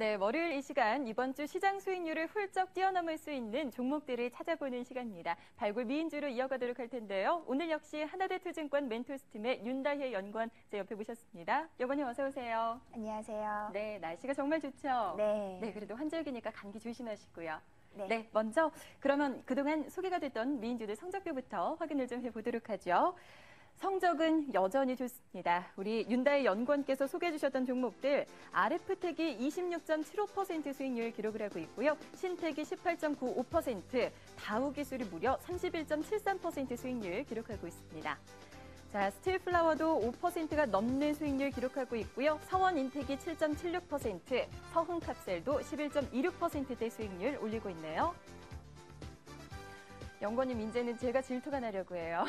네, 월요일 이 시간 이번 주 시장 수익률을 훌쩍 뛰어넘을 수 있는 종목들을 찾아보는 시간입니다. 발굴 미인주로 이어가도록 할 텐데요. 오늘 역시 하나대투증권 멘토스팀의 윤다혜 연구원 제 옆에 모셨습니다. 연구원님 어서 오세요. 안녕하세요. 네, 날씨가 정말 좋죠? 네. 네, 그래도 환절기니까 감기 조심하시고요. 네. 네, 먼저 그러면 그동안 소개가 됐던 미인주들 성적표부터 확인을 좀 해보도록 하죠. 성적은 여전히 좋습니다. 우리 윤다혜 연구원께서 소개해 주셨던 종목들 RF택이 26.75% 수익률 기록을 하고 있고요. 신택이 18.95%, 다우기술이 무려 31.73% 수익률 기록하고 있습니다. 자, 스틸플라워도 5%가 넘는 수익률 기록하고 있고요. 서원인텍이 7.76%, 서흥캅셀도 11.26%대 수익률 올리고 있네요. 연구원님, 이제는 제가 질투가 나려고 해요.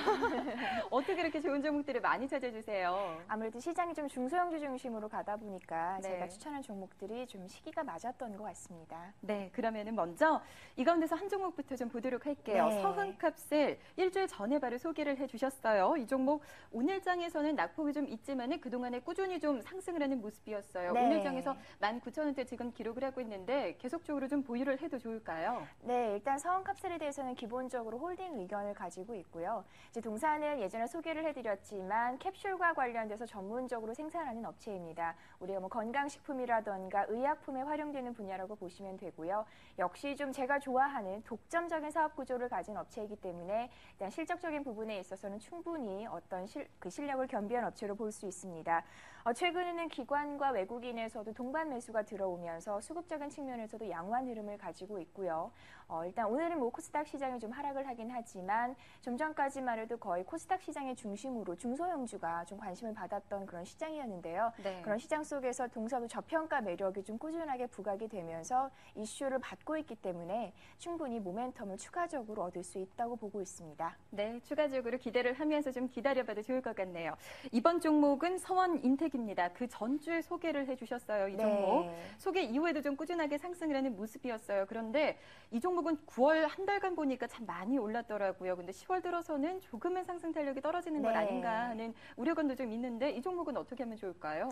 어떻게 이렇게 좋은 종목들을 많이 찾아주세요? 아무래도 시장이 좀 중소형주 중심으로 가다 보니까 네. 제가 추천한 종목들이 좀 시기가 맞았던 것 같습니다. 네, 그러면은 먼저 이 가운데서 한 종목부터 좀 보도록 할게요. 네. 서흥캅셀 일주일 전에 바로 소개를 해주셨어요. 이 종목 오늘 장에서는 낙폭이 좀 있지만은 그동안에 꾸준히 좀 상승을 하는 모습이었어요. 네. 오늘 장에서 19,000원대 지금 기록을 하고 있는데 계속적으로 좀 보유를 해도 좋을까요? 네, 일단 서원캅셀에 대해서는 기본적으로 홀딩 의견을 가지고 있고요. 이제 동사는 예전에 소개를 해드렸지만 캡슐과 관련돼서 전문적으로 생산하는 업체입니다. 우리가 뭐 건강식품이라던가 의약품에 활용되는 분야라고 보시면 되고요. 역시 좀 제가 좋아하는 독점적인 사업 구조를 가진 업체이기 때문에 일단 실적적인 부분에 있어서는 충분히 어떤 그 실력을 겸비한 업체로 볼 수 있습니다. 최근에는 기관과 외국인에서도 동반 매수가 들어오면서 수급적인 측면에서도 양호한 흐름을 가지고 있고요. 일단 오늘은 뭐 코스닥 시장이 좀 하락을 하긴 하지만 좀 전까지만 해도 거의 코스닥 시장의 중심으로 중소형주가 좀 관심을 받았던 그런 시장이었는데요. 네. 그런 시장 속에서 동사도 저평가 매력이 좀 꾸준하게 부각이 되면서 이슈를 받고 있기 때문에 충분히 모멘텀을 추가적으로 얻을 수 있다고 보고 있습니다. 네, 추가적으로 기대를 하면서 좀 기다려봐도 좋을 것 같네요. 이번 종목은 서원인텍입니다. 그 전주에 소개를 해주셨어요, 이 종목. 네. 소개 이후에도 좀 꾸준하게 상승을 하는 모습이었어요. 그런데 이 종목은 9월 한 달간 보니까 참 많이 올랐더라고요. 근데 10월 들어서는 조금은 상승 탄력이 떨어지는 것 네. 아닌가 하는 우려감도 좀 있는데 이 종목은 어떻게 하면 좋을까요?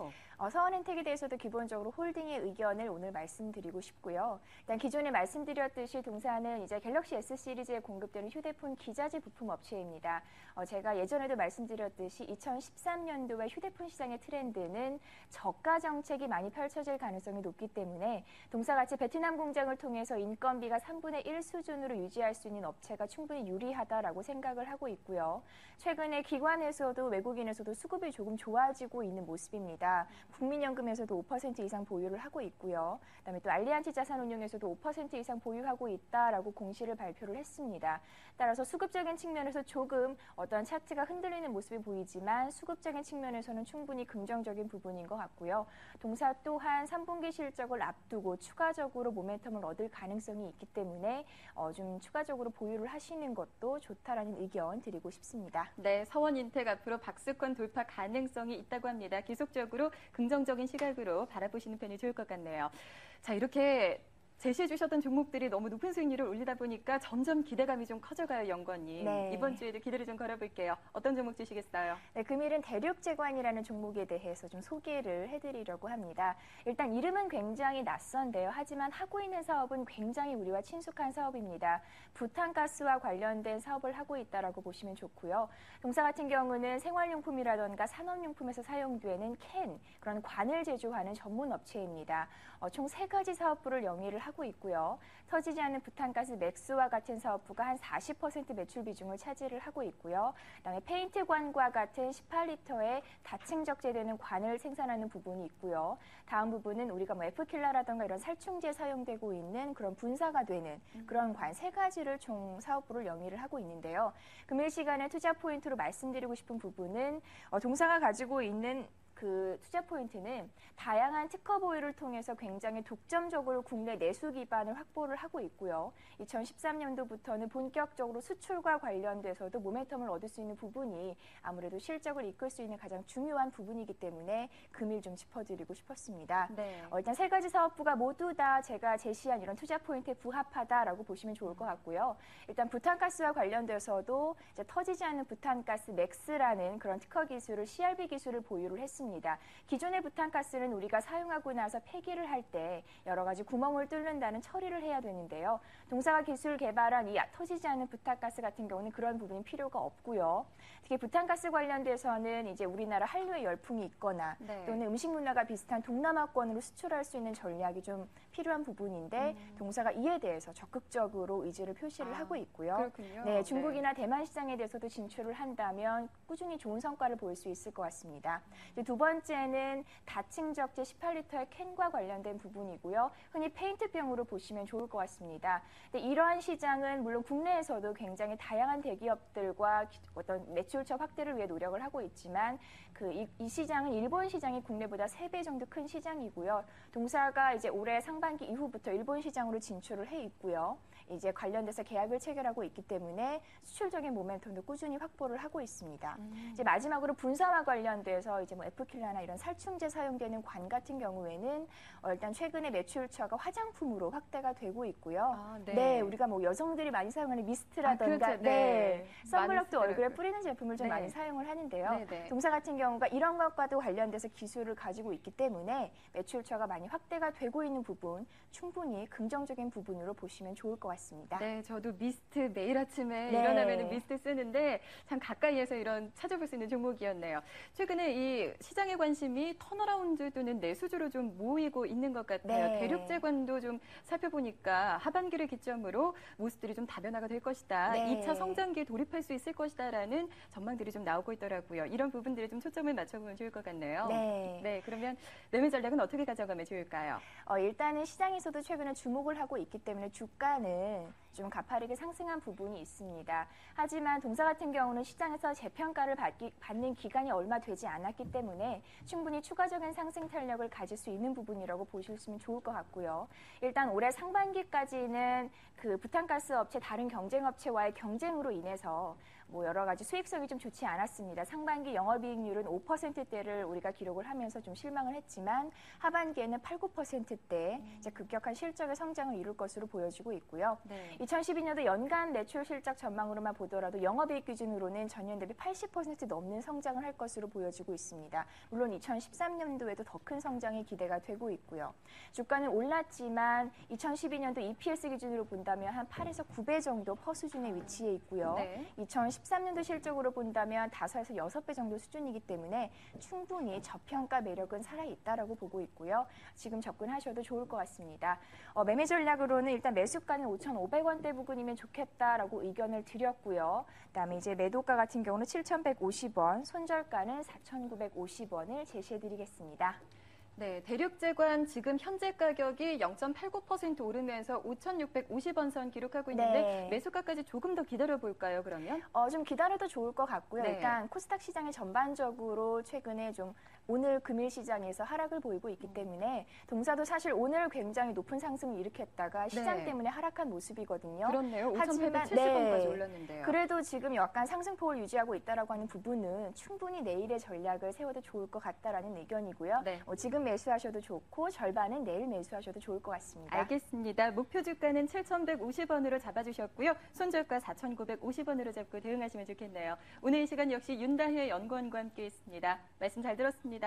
서원인텍에 대해서도 기본적으로 홀딩의 의견을 오늘 말씀드리고 싶고요. 일단 기존에 말씀드렸듯이 동사는 이제 갤럭시 S 시리즈에 공급되는 휴대폰 기자재 부품 업체입니다. 제가 예전에도 말씀드렸듯이 2013년도의 휴대폰 시장의 트렌드는 저가 정책이 많이 펼쳐질 가능성이 높기 때문에 동사같이 베트남 공장을 통해서 인건비가 3분의 1 수준으로 유지할 수 있는 업체가 충분히 유리하다라고 생각을 하고 있고요. 최근에 기관에서도 외국인에서도 수급이 조금 좋아지고 있는 모습입니다. 국민연금에서도 5% 이상 보유를 하고 있고요. 그다음에 또 알리안티 자산운용에서도 5% 이상 보유하고 있다라고 공시를 발표를 했습니다. 따라서 수급적인 측면에서 조금 어떤 차트가 흔들리는 모습이 보이지만 수급적인 측면에서는 충분히 긍정적인 부분인 것 같고요. 동사 또한 3분기 실적을 앞두고 추가적으로 모멘텀을 얻을 가능성이 있기 때문에 좀 추가적으로 보유를 하시는 것도 좋다라는 의견 드리고 싶습니다. 네, 서원인텍 앞으로 박스권 돌파 가능성이 있다고 합니다. 계속적으로 긍정적인 시각으로 바라보시는 편이 좋을 것 같네요. 자, 이렇게 제시해 주셨던 종목들이 너무 높은 수익률을 올리다 보니까 점점 기대감이 좀 커져가요, 연구원님. 네. 이번 주에도 기대를 좀 걸어볼게요. 어떤 종목 주시겠어요? 네, 금일은 대륙제관이라는 종목에 대해서 좀 소개를 해드리려고 합니다. 일단 이름은 굉장히 낯선데요. 하지만 하고 있는 사업은 굉장히 우리와 친숙한 사업입니다. 부탄가스와 관련된 사업을 하고 있다라고 보시면 좋고요. 동사 같은 경우는 생활용품이라던가 산업용품에서 사용되는 캔, 그런 관을 제조하는 전문 업체입니다. 총 3가지 사업부를 영위를 하고 있고요. 터지지 않는 부탄가스 맥스와 같은 사업부가 한 40% 매출 비중을 차지를 하고 있고요. 그다음에 페인트관과 같은 18리터의 다층 적재되는 관을 생산하는 부분이 있고요. 다음 부분은 우리가 뭐 F킬러라던가 이런 살충제에 사용되고 있는 그런 분사가 되는 그런 관 3가지를 총 사업부를 영위를 하고 있는데요. 금일 시간에 투자 포인트로 말씀드리고 싶은 부분은 동사가 가지고 있는 그 투자 포인트는 다양한 특허 보유를 통해서 굉장히 독점적으로 국내 내수 기반을 확보를 하고 있고요. 2013년도부터는 본격적으로 수출과 관련돼서도 모멘텀을 얻을 수 있는 부분이 아무래도 실적을 이끌 수 있는 가장 중요한 부분이기 때문에 금일 좀 짚어드리고 싶었습니다. 네. 일단 3가지 사업부가 모두 다 제가 제시한 이런 투자 포인트에 부합하다라고 보시면 좋을 것 같고요. 일단 부탄가스와 관련돼서도 이제 터지지 않는 부탄가스 맥스라는 그런 특허 기술을 CRB 기술을 보유를 했습니다. 없습니다. 기존의 부탄가스는 우리가 사용하고 나서 폐기를 할 때 여러 가지 구멍을 뚫는다는 처리를 해야 되는데요. 동사가 기술 개발한 이 터지지 않는 부탄가스 같은 경우는 그런 부분이 필요가 없고요. 특히 부탄가스 관련돼서는 이제 우리나라 한류의 열풍이 있거나 네. 또는 음식 문화가 비슷한 동남아권으로 수출할 수 있는 전략이 좀 필요한 부분인데 동사가 이에 대해서 적극적으로 의지를 표시를 하고 있고요. 그렇군요. 네, 중국이나 대만 시장에 대해서도 진출을 한다면 꾸준히 좋은 성과를 보일 수 있을 것 같습니다. 이제 두 번째는 다층 적재 18리터의 캔과 관련된 부분이고요. 흔히 페인트병으로 보시면 좋을 것 같습니다. 근데 이러한 시장은 물론 국내에서도 굉장히 다양한 대기업들과 어떤 매출처 확대를 위해 노력을 하고 있지만 이 시장은 일본 시장이 국내보다 3배 정도 큰 시장이고요. 동사가 이제 올해 상반기 이후부터 일본 시장으로 진출을 해 있고요. 이제 관련돼서 계약을 체결하고 있기 때문에 수출적인 모멘텀도 꾸준히 확보를 하고 있습니다. 이제 마지막으로 분사와 관련돼서 이제 뭐 에프킬라나 이런 살충제 사용되는 관 같은 경우에는 일단 최근에 매출처가 화장품으로 확대가 되고 있고요. 네, 우리가 뭐 여성들이 많이 사용하는 미스트라던가 그렇죠. 네. 선블럭도 얼굴에 뿌리는 제품을 좀 많이 사용을 하는데요. 동사 같은 경우가 이런 것과도 관련돼서 기술을 가지고 있기 때문에 매출처가 많이 확대가 되고 있는 부분 충분히 긍정적인 부분으로 보시면 좋을 것 같습니다. 네, 저도 미스트 매일 아침에 일어나면 미스트 쓰는데 참 가까이에서 이런 찾아볼 수 있는 종목이었네요. 최근에 이 시장의 관심이 턴어라운드 또는 내수주로 좀 모이고 있는 것 같아요. 대륙재관도 좀 살펴보니까 하반기를 기점으로 모습들이 좀 다변화가 될 것이다. 2차 성장기에 돌입할 수 있을 것이다라는 전망들이 좀 나오고 있더라고요. 이런 부분들에 좀 초점을 맞춰보면 좋을 것 같네요. 네, 그러면 매매 전략은 어떻게 가져가면 좋을까요? 일단은 시장에서도 최근에 주목을 하고 있기 때문에 주가는 좀 가파르게 상승한 부분이 있습니다. 하지만 동사 같은 경우는 시장에서 재평가를 받는 기간이 얼마 되지 않았기 때문에 충분히 추가적인 상승 탄력을 가질 수 있는 부분이라고 보시면 좋을 것 같고요. 일단 올해 상반기까지는 부탄가스 업체 다른 경쟁 업체와의 경쟁으로 인해서 뭐 여러 가지 수익성이 좀 좋지 않았습니다. 상반기 영업이익률은 5%대를 우리가 기록을 하면서 좀 실망을 했지만 하반기에는 8, 9%대 이제 급격한 실적의 성장을 이룰 것으로 보여지고 있고요. 2012년도 연간 매출 실적 전망으로만 보더라도 영업이익 기준으로는 전년 대비 80% 넘는 성장을 할 것으로 보여지고 있습니다. 물론 2013년도에도 더 큰 성장이 기대가 되고 있고요. 주가는 올랐지만 2012년도 EPS 기준으로 본다면 한 8에서 9배 정도 퍼 수준에 위치해 있고요. 2013년도 실적으로 본다면 5에서 6배 정도 수준이기 때문에 충분히 저평가 매력은 살아있다라고 보고 있고요. 지금 접근하셔도 좋을 것 같습니다. 매매 전략으로는 일단 매수가는 5,500원대 부근이면 좋겠다라고 의견을 드렸고요. 그다음에 이제 매도가 같은 경우는 7,150원, 손절가는 4,950원을 제시해드리겠습니다. 네, 대륙재관 지금 현재 가격이 0.89% 오르면서 5,650원 선 기록하고 있는데 매수가까지 조금 더 기다려볼까요, 그러면? 좀 기다려도 좋을 것 같고요. 일단 코스닥 시장이 전반적으로 최근에 좀 오늘 금일 시장에서 하락을 보이고 있기 때문에 동사도 사실 오늘 굉장히 높은 상승을 일으켰다가 시장 때문에 하락한 모습이거든요. 그렇네요. 하지만 5,870원까지 올랐는데요. 그래도 지금 약간 상승폭을 유지하고 있다라고 하는 부분은 충분히 내일의 전략을 세워도 좋을 것 같다라는 의견이고요. 지금 매수하셔도 좋고 절반은 내일 매수하셔도 좋을 것 같습니다. 알겠습니다. 목표 주가는 7,150원으로 잡아주셨고요. 손절가 4,950원으로 잡고 대응하시면 좋겠네요. 오늘 이 시간 역시 윤다혜 연구원과 함께했습니다. 말씀 잘 들었습니다.